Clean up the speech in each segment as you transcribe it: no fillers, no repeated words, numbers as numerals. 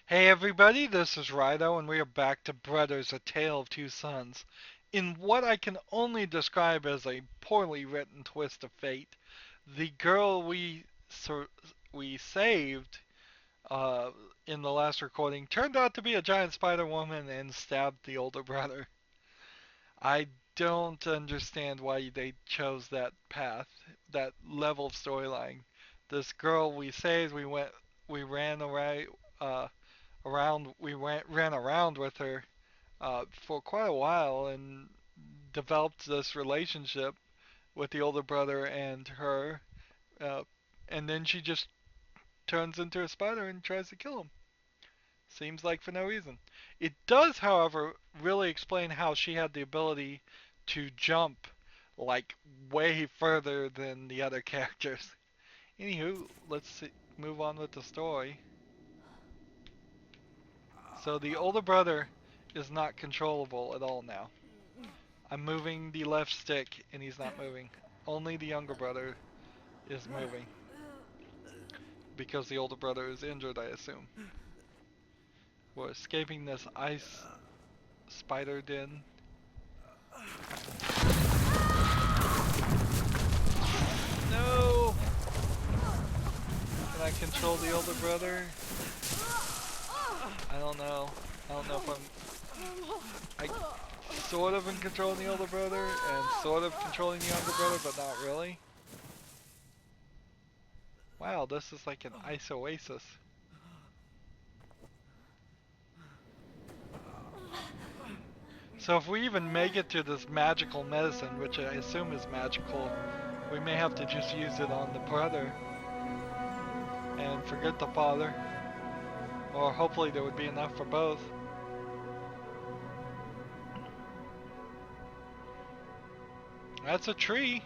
Hey everybody, this is Rydo, and we are back to Brothers: A Tale of Two Sons. In what I can only describe as a poorly written twist of fate, the girl we saved uh, in the last recording turned out to be a giant spider woman and stabbed the older brother. I don't understand why they chose that path, that level of storyline. This girl we saved, we ran away, uh, ran around with her for quite a while and developed this relationship with the older brother and her, uh, and then she just turns into a spider and tries to kill him. Seems like for no reason. It does, however, really explain how she had the ability to jump like way further than the other characters. Anywho, move on with the story. So the older brother is not controllable at all now. I'm moving the left stick and he's not moving. Only the younger brother is moving. Because the older brother is injured, I assume. We're escaping this ice spider den. No! Can I control the older brother? I don't know. I don't know if I sort of in controlling the older brother and sort of controlling the younger brother, but not really. Wow, this is like an ice oasis. So if we even make it to this magical medicine, which I assume is magical, we may have to just use it on the brother and forget the father. Or hopefully there would be enough for both. That's a tree.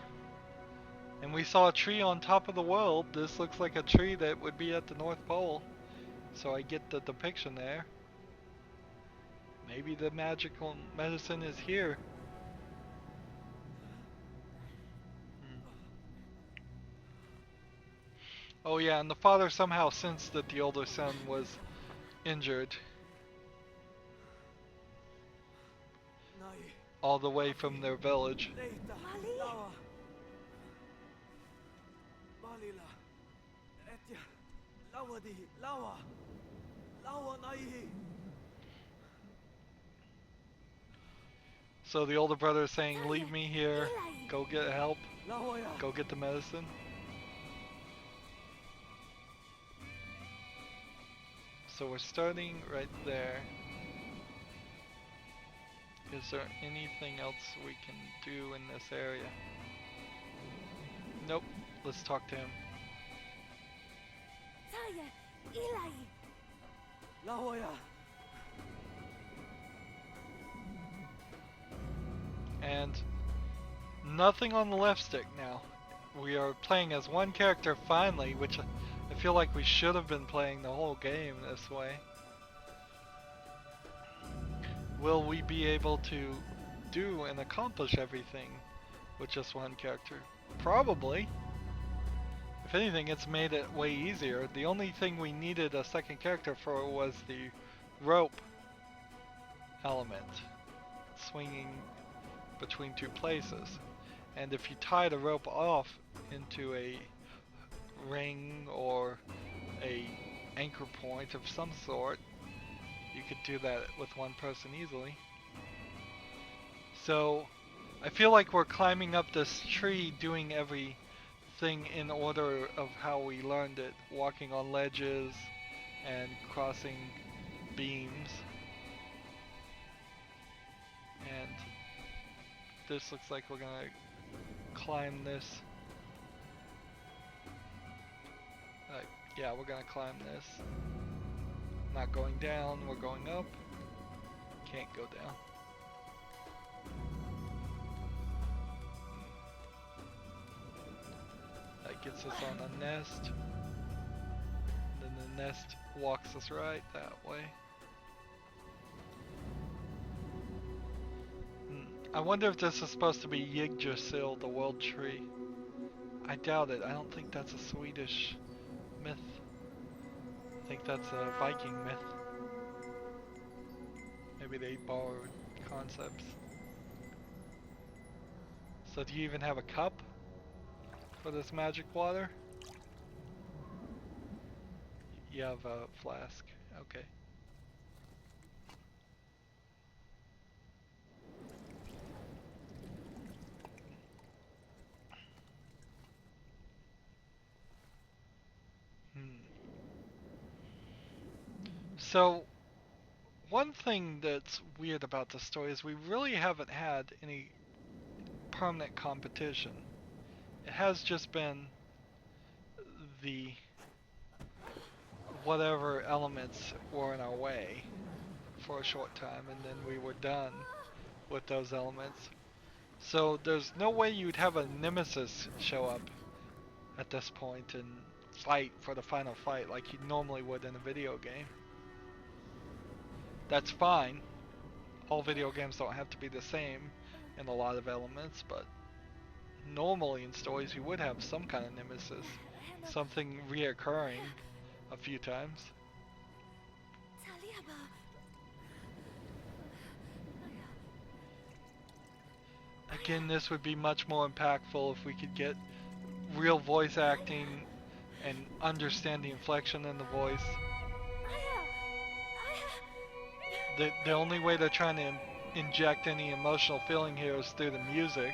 And we saw a tree on top of the world. This looks like a tree that would be at the North Pole. So I get the depiction there. Maybe the magical medicine is here. Hmm. Oh yeah, and the father somehow sensed that the older son was injured. All the way from their village. So the older brother is saying, leave me here, go get help, go get the medicine. So we're starting right there. Is there anything else we can do in this area? Nope, let's talk to him. And nothing on the left stick now. We are playing as one character finally, which I feel like we should have been playing the whole game this way. Will we be able to do and accomplish everything with just one character? Probably. If anything, it's made it way easier. The only thing we needed a second character for was the rope element, swinging between two places. And if you tie the rope off into a ring or a anchor point of some sort, you could do that with one person easily. So I feel like we're climbing up this tree doing everything in order of how we learned it, walking on ledges and crossing beams. And this looks like we're gonna climb this. Yeah, we're gonna climb this. Not going down, we're going up. Can't go down. That gets us on a nest. Then the nest walks us right that way. I wonder if this is supposed to be Yggdrasil, the world tree. I doubt it. I don't think that's a Swedish myth. I think that's a Viking myth. Maybe they borrowed concepts. So do you even have a cup for this magic water? You have a flask. Okay. Hmm. So, one thing that's weird about the story is we really haven't had any permanent competition. It has just been the whatever elements were in our way for a short time, and then we were done with those elements. So there's no way you'd have a nemesis show up at this point and fight for the final fight like you normally would in a video game. That's fine. All video games don't have to be the same in a lot of elements, but normally in stories you would have some kind of nemesis, something reoccurring a few times. Again, this would be much more impactful if we could get real voice acting and understand the inflection in the voice. The only way they're trying to inject any emotional feeling here is through the music.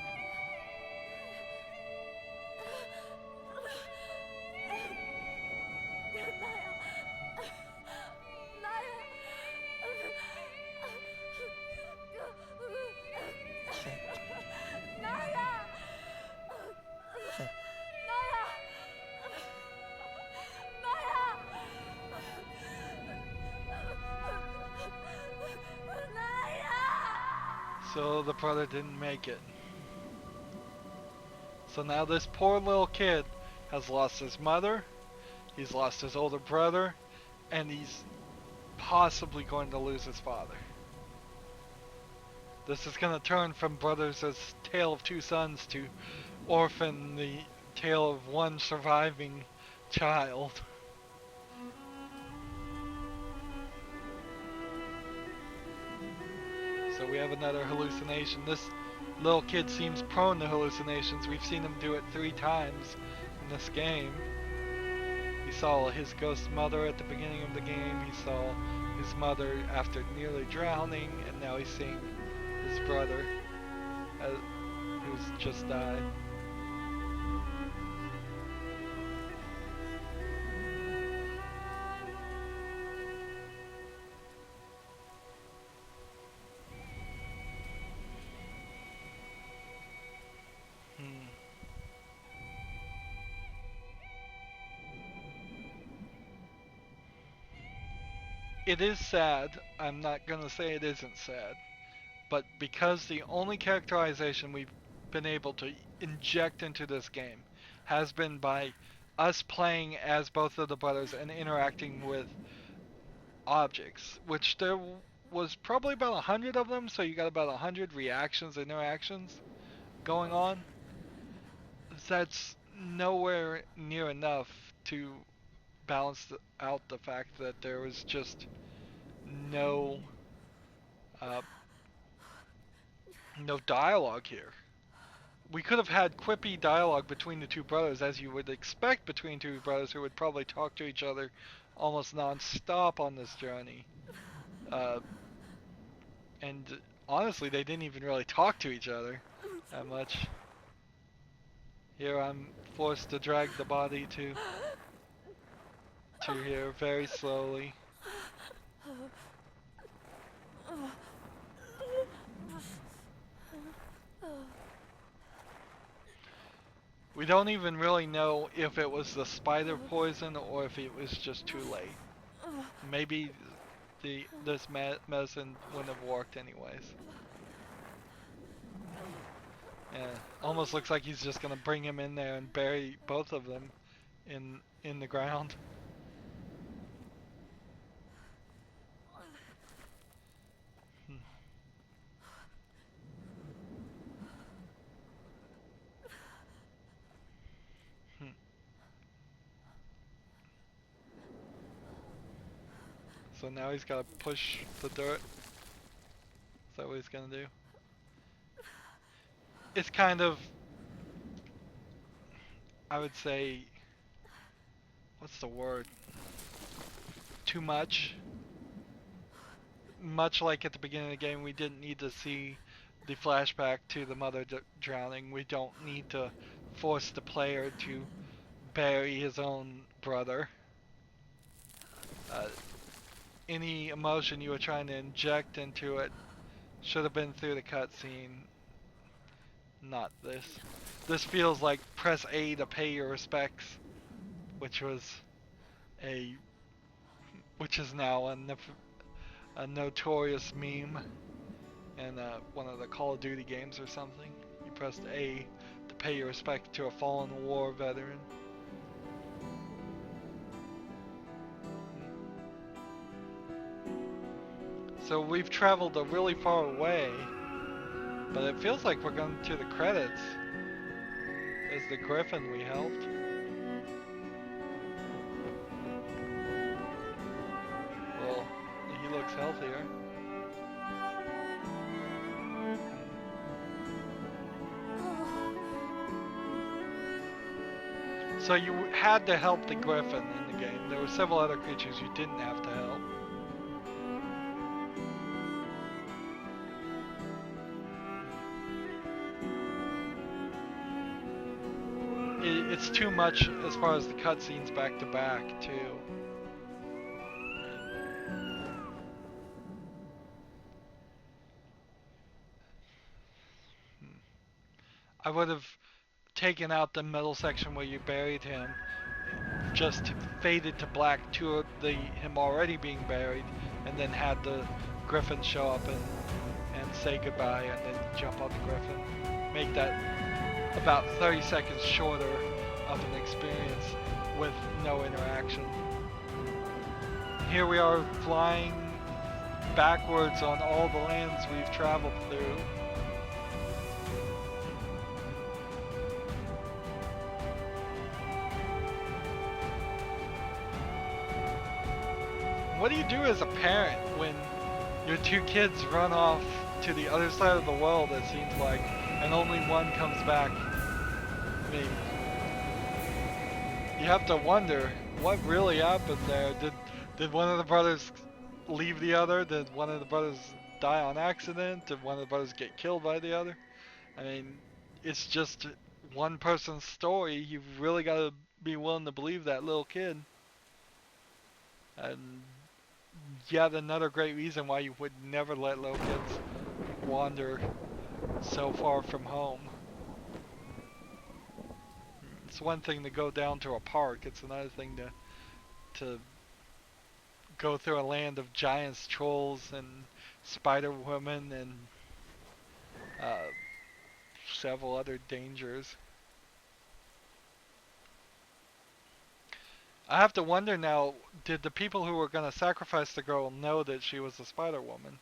So the brother didn't make it. So now this poor little kid has lost his mother, he's lost his older brother, and he's possibly going to lose his father. This is going to turn from Brothers as Tale of Two Sons to Orphan, the tale of one surviving child. So we have another hallucination. This little kid seems prone to hallucinations. We've seen him do it 3 times in this game. He saw his ghost mother at the beginning of the game. He saw his mother after nearly drowning, and now he's seeing his brother who's just died. Hmm. It is sad. I'm not gonna say it isn't sad. But because the only characterization we've been able to inject into this game has been by us playing as both of the brothers and interacting with objects, which there was probably about 100 of them, so you got about 100 reactions, interactions going on. That's nowhere near enough to balance out the fact that there was just no uh, no dialogue here. We could have had quippy dialogue between the two brothers, as you would expect between two brothers who would probably talk to each other almost non-stop on this journey. Uh, and honestly, they didn't even really talk to each other that much. Here I'm forced to drag the body to here very slowly. We don't even really know if it was the spider poison or if it was just too late. Maybe this medicine wouldn't have worked anyways. Yeah, almost looks like he's just gonna bring him in there and bury both of them in the ground. Hmm. Hmm. So now he's gotta push the dirt. that what he's gonna do? It's kind of, I would say, what's the word? Too much. Much like at the beginning of the game, we didn't need to see the flashback to the mother drowning. We don't need to force the player to bury his own brother. Uh, any emotion you were trying to inject into it should have been through the cutscene, not this. This feels like press A to pay your respects, which was a, which is now a notorious meme in one of the Call of Duty games or something. You pressed A to pay your respect to a fallen war veteran. So we've traveled a really far away, but it feels like we're going to the credits. As the griffin we helped. Well, he looks healthier. So you had to help the griffin in the game. There were several other creatures you didn't have to help. It's too much as far as the cutscenes back to back, too. I would have taken out the middle section where you buried him, just faded to black to him already being buried, and then had the griffin show up and say goodbye, and then jump on the griffin. Make that about 30 seconds shorter of an experience with no interaction. Here we are flying backwards on all the lands we've traveled through. What do you do as a parent when your two kids run off to the other side of the world, it seems like, and only one comes back? I mean, you have to wonder what really happened there. Did one of the brothers leave the other? Did one of the brothers die on accident? Did one of the brothers get killed by the other? I mean, it's just one person's story. You've really got to be willing to believe that little kid. And yet another great reason why you would never let little kids wander so far from home. It's one thing to go down to a park. It's another thing to go through a land of giants, trolls, and spider women, and several other dangers. I have to wonder now, did the people who were going to sacrifice the girl know that she was a spider woman?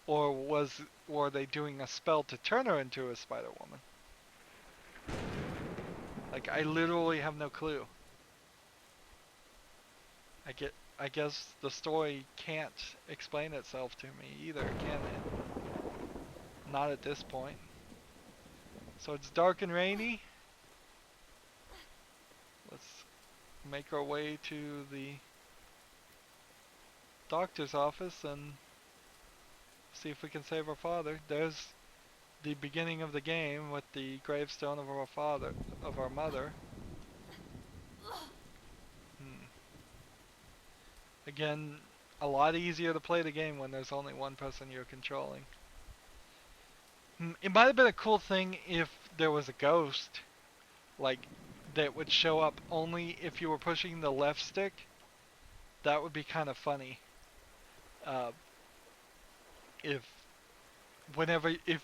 Or were they doing a spell to turn her into a spider woman? Like, I literally have no clue. I guess the story can't explain itself to me either, can it? Not at this point. So it's dark and rainy. Let's make our way to the doctor's office and see if we can save our father. There's the beginning of the game with the gravestone of our mother. Again, a lot easier to play the game when there's only one person you're controlling. It might have been a cool thing if there was a ghost, like, that would show up only if you were pushing the left stick. That would be kind of funny. If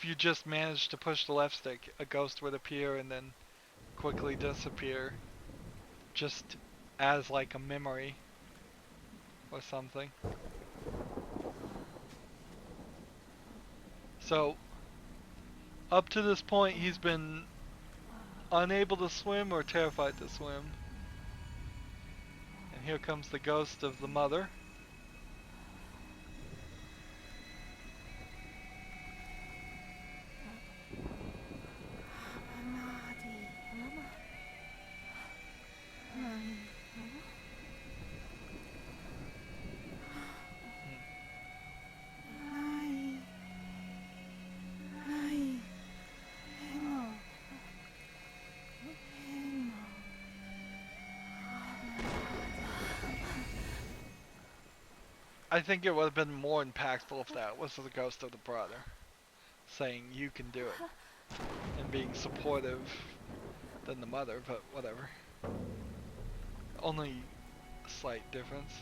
you just managed to push the left stick, a ghost would appear and then quickly disappear, just as like a memory or something. So up to this point he's been unable to swim or terrified to swim. And here comes the ghost of the mother. I think it would have been more impactful if that was the ghost of the brother saying you can do it and being supportive than the mother, but whatever. Only a slight difference.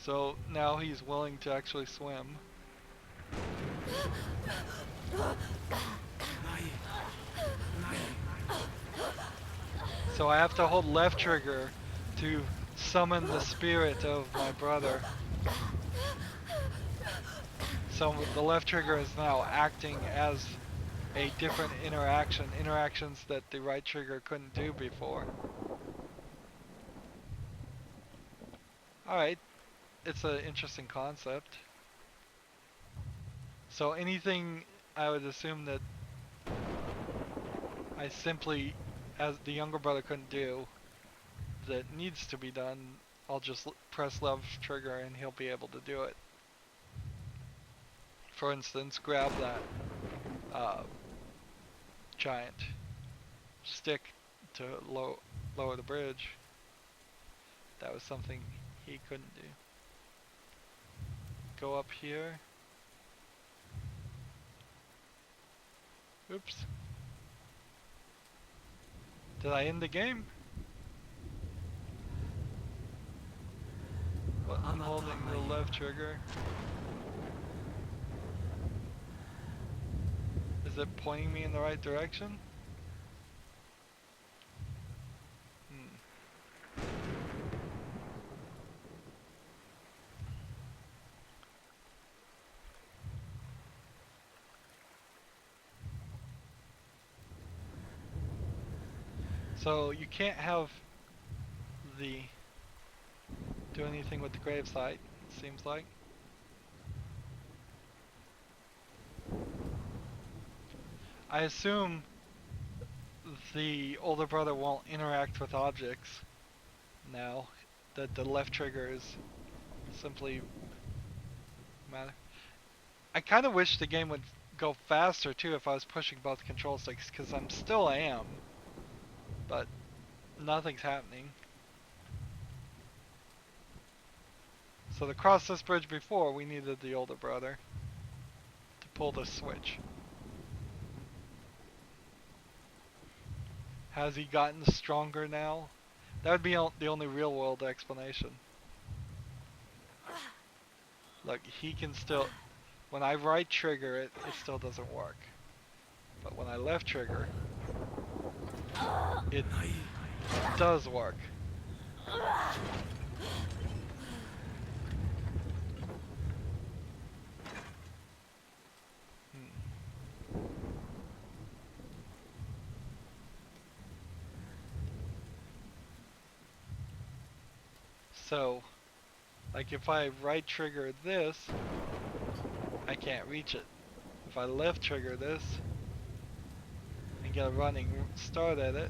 So now he's willing to actually swim. So I have to hold left trigger to summon the spirit of my brother. So the left trigger is now acting as a different interactions that the right trigger couldn't do before. Alright, it's an interesting concept. So anything I would assume that I simply, as the younger brother couldn't do, that needs to be done, I'll just press left trigger and he'll be able to do it. For instance, grab that giant stick to lower the bridge. That was something he couldn't do. Go up here. Oops. Did I end the game? What, I'm holding the left trigger. Is it pointing me in the right direction? So you can't have do anything with the gravesite, it seems like. I assume the older brother won't interact with objects now, that the left trigger is simply matter. I kind of wish the game would go faster too if I was pushing both control sticks, because I'm still am, but nothing's happening. So to cross this bridge before, we needed the older brother to pull the switch. Has he gotten stronger now? That would be the only real world explanation. Look, he can still, when I right trigger it, it still doesn't work. But when I left trigger, it does work. So, like if I right trigger this, I can't reach it. If I left trigger this and get a running start at it,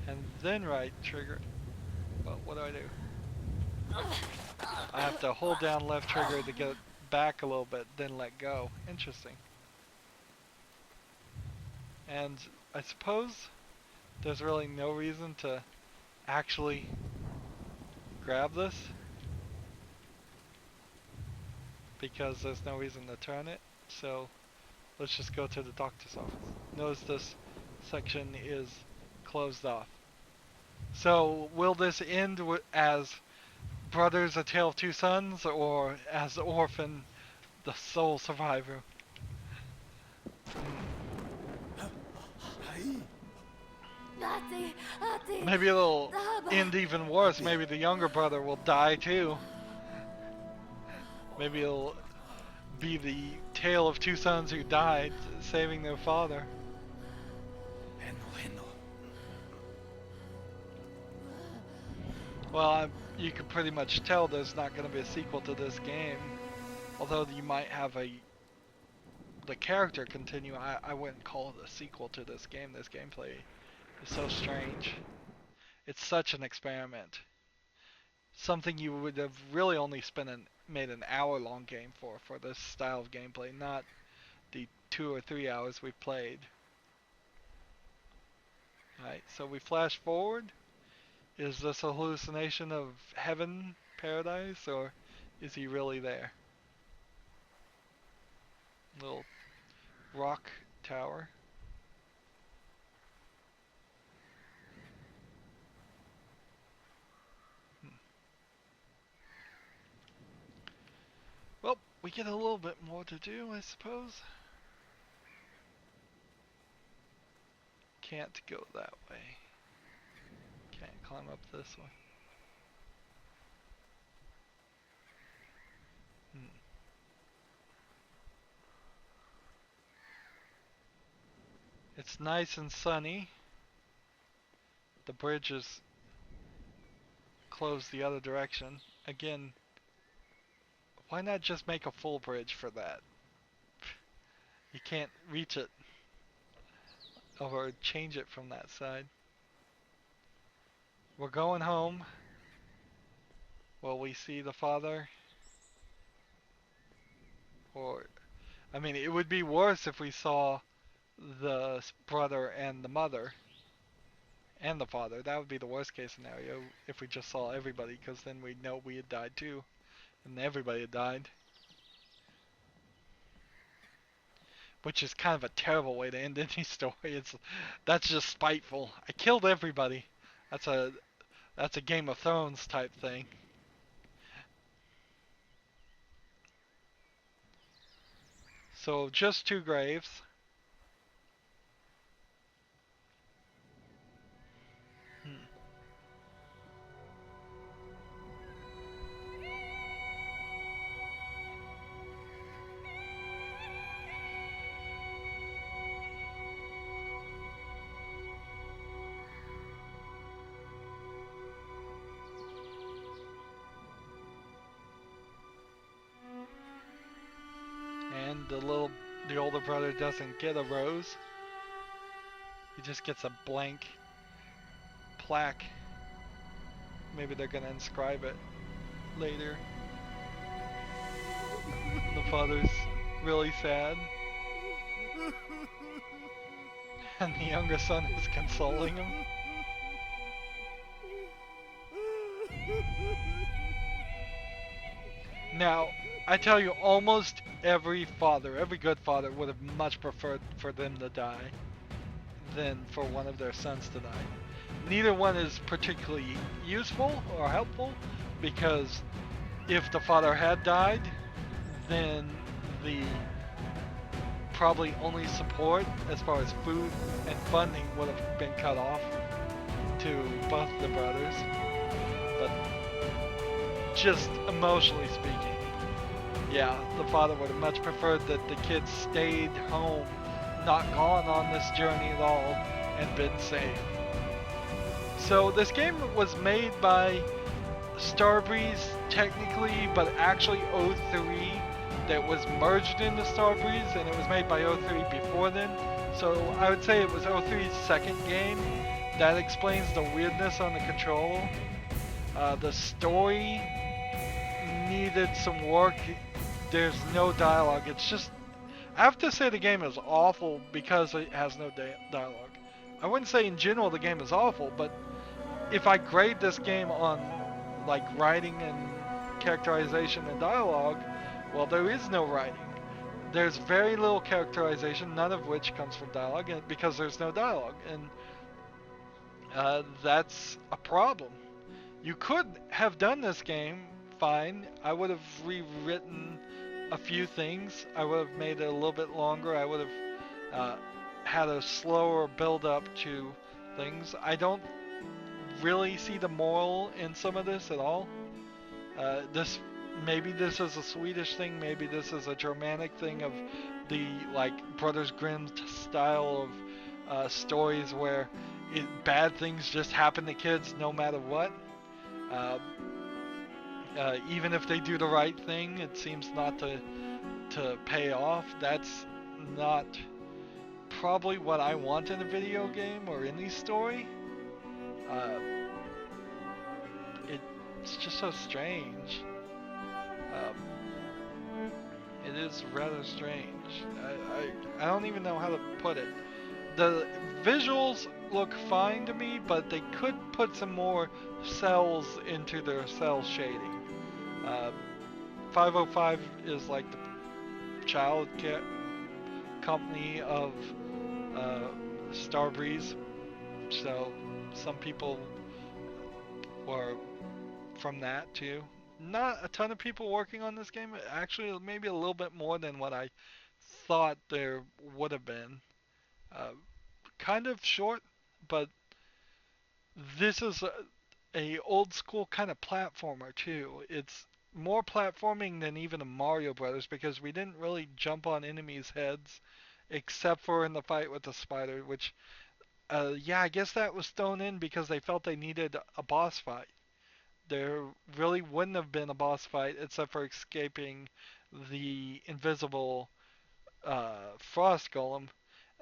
and then right trigger, well, what do? I have to hold down left trigger to get it back a little bit, then let go. Interesting. And I suppose there's really no reason to actually grab this, because there's no reason to turn it. So let's just go to the doctor's office. Notice this section is closed off. So will this end as Brothers: A Tale of Two Sons, or as Orphan: The Sole Survivor? Maybe it'll end even worse. Maybe the younger brother will die too. Maybe it'll be the tale of two sons who died saving their father. Well, you can pretty much tell there's not going to be a sequel to this game. Although you might have the character continue. I wouldn't call it a sequel to this game. This gameplay is so strange. It's such an experiment. Something you would have really only made an hour-long game for this style of gameplay, not the 2 or 3 hours we played. Alright, so we flash forward, Is this a hallucination of heaven, paradise, or is he really there? Little rock tower. Hmm. Well, we get a little bit more to do, I suppose. Can't go that way. Can't climb up this one. Hmm. It's nice and sunny. The bridge is closed the other direction. Again, why not just make a full bridge for that? You can't reach it or change it from that side. We're going home. Will we see the father? Or, I mean, it would be worse if we saw the brother and the mother and the father. That would be the worst case scenario if we just saw everybody, because then we'd know we had died too, and everybody had died. Which is kind of a terrible way to end any story. That's just spiteful. I killed everybody. That's a that's a Game of Thrones type thing. So just two graves. Hmm. And the older brother doesn't get a rose. He just gets a blank plaque. Maybe they're gonna inscribe it later. The father's really sad. And the younger son is consoling him. Now, I tell you, almost every father, every good father, would have much preferred for them to die than for one of their sons to die. Neither one is particularly useful or helpful, because if the father had died, then the probably only support as far as food and funding would have been cut off to both the brothers. But just emotionally speaking, yeah, the father would have much preferred that the kids stayed home, not gone on this journey at all, and been safe. So this game was made by Starbreeze technically, but actually O3 that was merged into Starbreeze, and it was made by O3 before then. So I would say it was O3's second game. That explains the weirdness on the control. The story needed some work. There's no dialogue. It's just, I have to say the game is awful because it has no dialogue. I wouldn't say in general the game is awful, but if I grade this game on like writing and characterization and dialogue, well, there is no writing. There's very little characterization, none of which comes from dialogue, because there's no dialogue, and that's a problem. You could have done this game fine. I would have rewritten a few things. I would have made it a little bit longer. I would have had a slower build up to things. I don't really see the moral in some of this at all. This maybe this is a Swedish thing, maybe this is a Germanic thing of the like Brothers Grimm style of stories where bad things just happen to kids no matter what. Uh, Even if they do the right thing, it seems not to pay off. That's not probably what I want in a video game or any story. Uh, it's just so strange. Um, it is rather strange. I don't even know how to put it. The visuals look fine to me, but they could put some more cells into their cell shading. Uh, 505 is like the child company of uh, Starbreeze, so some people were from that too. Not a ton of people working on this game. Actually, maybe a little bit more than what I thought there would have been. Uh, kind of short, but this is a old school kind of platformer too. It's more platforming than even a Mario Brothers because we didn't really jump on enemies' heads except for in the fight with the spider, which yeah, I guess that was thrown in because they felt they needed a boss fight. There really wouldn't have been a boss fight except for escaping the invisible frost golem.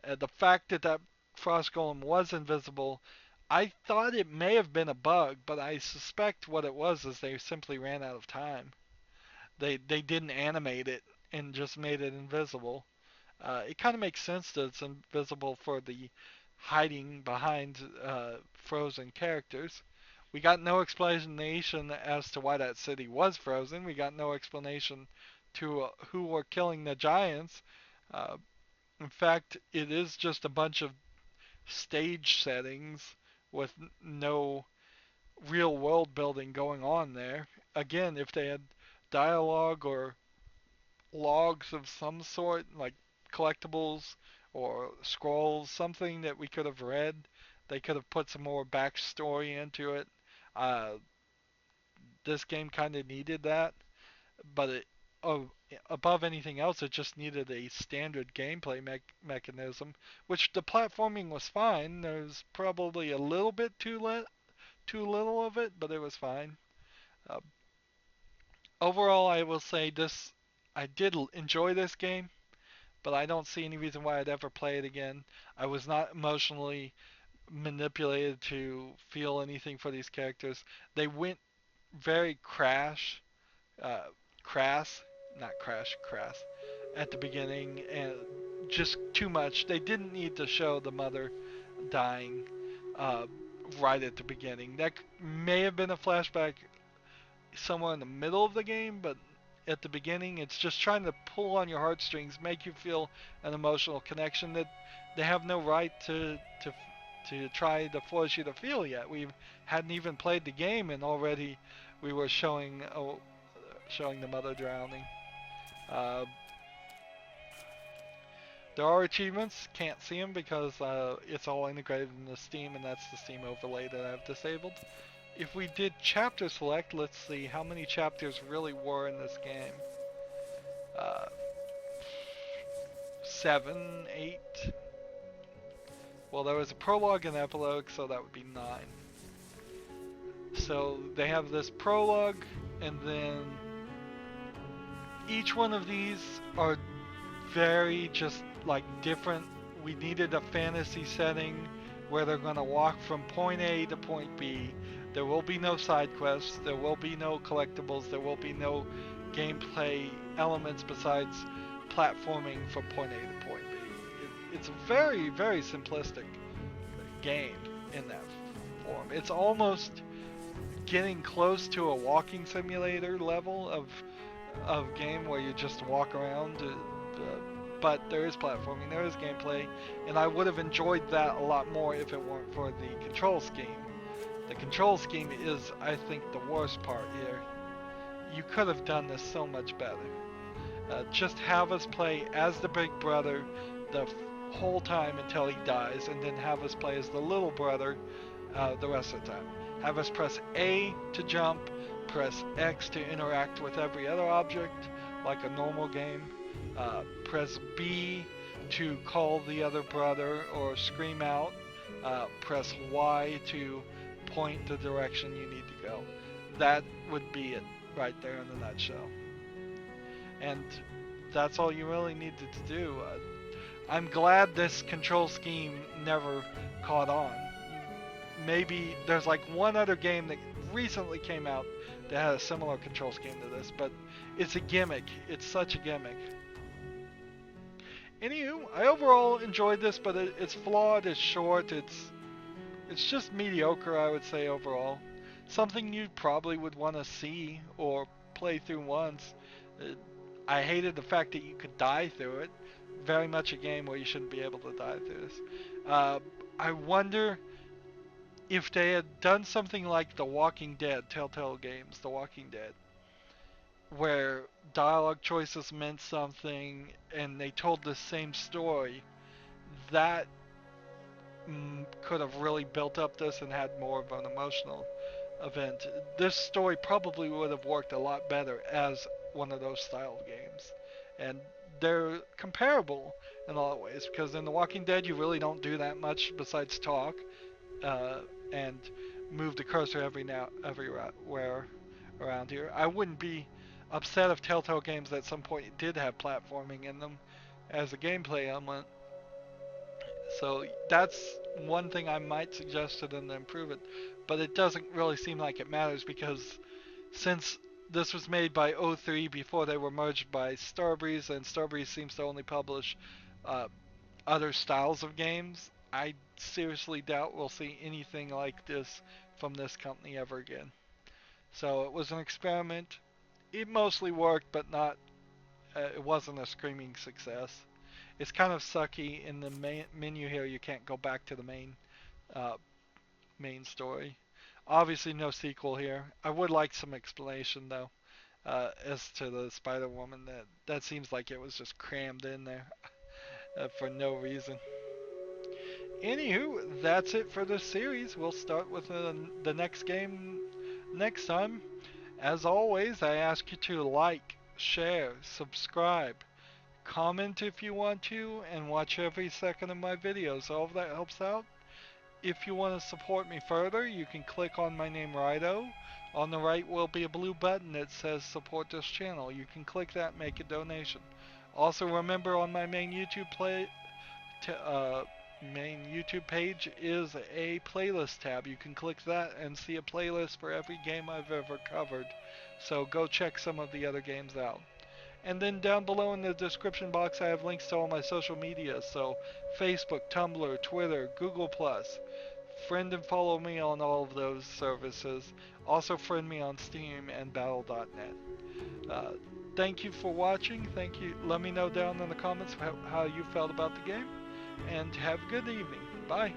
The fact that that frost golem was invisible, I thought it may have been a bug, but I suspect what it was is they simply ran out of time. They didn't animate it and just made it invisible. It kind of makes sense that it's invisible for the hiding behind frozen characters. We got no explanation as to why that city was frozen. We got no explanation to who were killing the giants. Uh, in fact, it is just a bunch of stage settings with no real world building going on there. Again, if they had dialogue or logs of some sort, like collectibles or scrolls, something that we could have read. They could have put some more backstory into it. Uh, this game kind of needed that, but oh, above anything else, it just needed a standard gameplay mechanism, which the platforming was fine. There's probably a little bit too little of it, but it was fine. Uh, Overall, I will say this: I did enjoy this game, but I don't see any reason why I'd ever play it again. I was not emotionally manipulated to feel anything for these characters. They went very uh, crass, not crash, crass, at the beginning, and just too much. They didn't need to show the mother dying uh, right at the beginning. That may have been a flashback somewhere in the middle of the game, but at the beginning, it's just trying to pull on your heartstrings, make you feel an emotional connection that they have no right to try to force you to feel yet. We hadn't even played the game, and already we were showing the mother drowning. Uh, there are achievements, can't see them because it's all integrated into Steam, and that's the Steam overlay that I've disabled. If we did chapter select, let's see how many chapters really were in this game. Uh, 7, 8. Well, there was a prologue and epilogue, so that would be 9. So they have this prologue, and then each one of these are very just like different. We needed a fantasy setting where they're going to walk from point A to point B. There will be no side quests, there will be no collectibles, there will be no gameplay elements besides platforming from point A to point B. It's a very, very simplistic game in that form. It's almost getting close to a walking simulator level of game where you just walk around. But there is platforming, there is gameplay, and I would have enjoyed that a lot more if it weren't for the control scheme. The control scheme is, I think, the worst part here. You could have done this so much better. Just have us play as the big brother the whole time until he dies, and then have us play as the little brother the rest of the time. Have us press A to jump, press X to interact with every other object, like a normal game. Press B to call the other brother or scream out. Press Y to point the direction you need to go. That would be it right there in a nutshell. And that's all you really needed to do. I'm glad this control scheme never caught on. Maybe there's like one other game that recently came out that had a similar control scheme to this, but it's a gimmick. It's such a gimmick. Anywho, I overall enjoyed this, but it's flawed, it's short, it's It's just mediocre, I would say, overall. Something you probably would want to see or play through once. Uh, I hated the fact that you could die through it. Very much a game where you shouldn't be able to die through this. Uh, I wonder if they had done something like The Walking Dead, Telltale Games, The Walking Dead, where dialogue choices meant something and they told the same story, that could have really built up this and had more of an emotional event. This story probably would have worked a lot better as one of those style of games. And they're comparable in a lot of ways because in The Walking Dead you really don't do that much besides talk uh, and move the cursor everywhere around here. I wouldn't be upset if Telltale Games at some point did have platforming in them as a gameplay element. So that's one thing I might suggest to them to improve it. But it doesn't really seem like it matters because since this was made by O3 before they were merged by Starbreeze, and Starbreeze seems to only publish uh, other styles of games, I seriously doubt we'll see anything like this from this company ever again. So it was an experiment. It mostly worked, but not. It wasn't a screaming success. It's kind of sucky in the menu here. You can't go back to the uh, main story. Obviously, no sequel here. I would like some explanation though as to the Spider Woman. That seems like it was just crammed in there for no reason. Anywho, that's it for this series. We'll start with the next game next time. As always, I ask you to like, share, subscribe, comment if you want to, and watch every second of my videos. All of that helps out. If you want to support me further, you can click on my name, Rydo. On the right will be a blue button that says support this channel. You can click that and make a donation. Also remember on my main YouTube page is a playlist tab. You can click that and see a playlist for every game I've ever covered. So go check some of the other games out. And then down below in the description box I have links to all my social media, so Facebook, Tumblr, Twitter, Google+. Friend and follow me on all of those services. Also friend me on Steam and Battle.net. Uh, Thank you for watching. Thank you. Let me know down in the comments how you felt about the game. And have a good evening. Bye.